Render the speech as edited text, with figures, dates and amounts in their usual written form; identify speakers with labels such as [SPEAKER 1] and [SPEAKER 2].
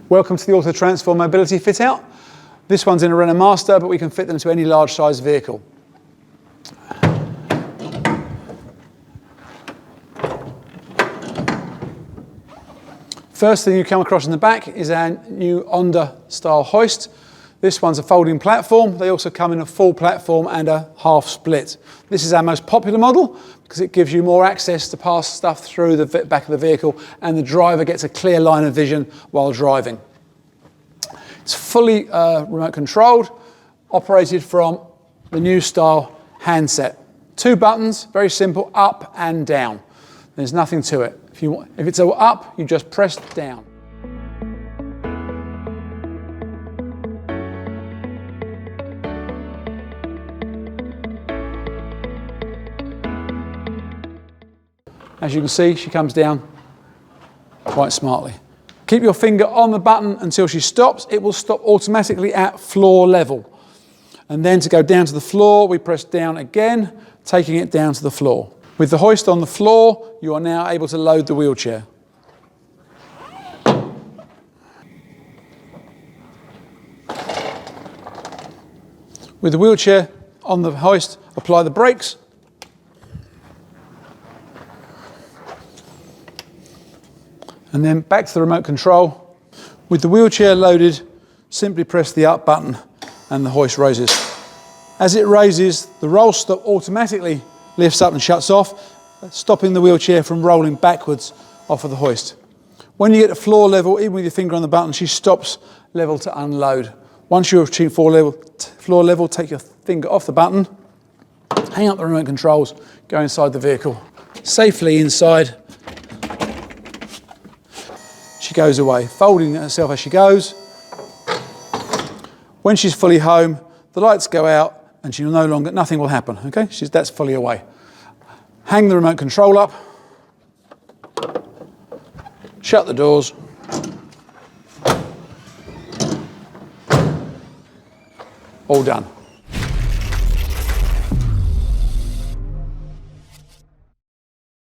[SPEAKER 1] Welcome to the Auto Transform Mobility Fit Out. This one's in a Renault Master, but we can fit them to any large size vehicle. First thing you come across in the back is our new Honda style hoist. This one's a folding platform. They also come in a full platform and a half split. This is our most popular model because it gives you more access to pass stuff through the back of the vehicle, and the driver gets a clear line of vision while driving. It's fully remote controlled, operated from the new style handset. 2 buttons, very simple, up and down. There's nothing to it. If it's up, you just press down. As you can see, she comes down quite smartly. Keep your finger on the button until she stops. It will stop automatically at floor level. And then to go down to the floor, we press down again, taking it down to the floor. With the hoist on the floor, you are now able to load the wheelchair. With the wheelchair on the hoist, apply the brakes. And then back to the remote control. With the wheelchair loaded, simply press the up button and the hoist raises. As it raises, the roll stop automatically lifts up and shuts off, stopping the wheelchair from rolling backwards off of the hoist. When you get to floor level, even with your finger on the button, she stops level to unload. Once you achieve floor level, take your finger off the button, hang up the remote controls, go inside the vehicle. Safely inside, she goes away, folding herself as she goes. When she's fully home, the lights go out and she will nothing will happen, okay? That's fully away. Hang the remote control up, shut the doors, all done.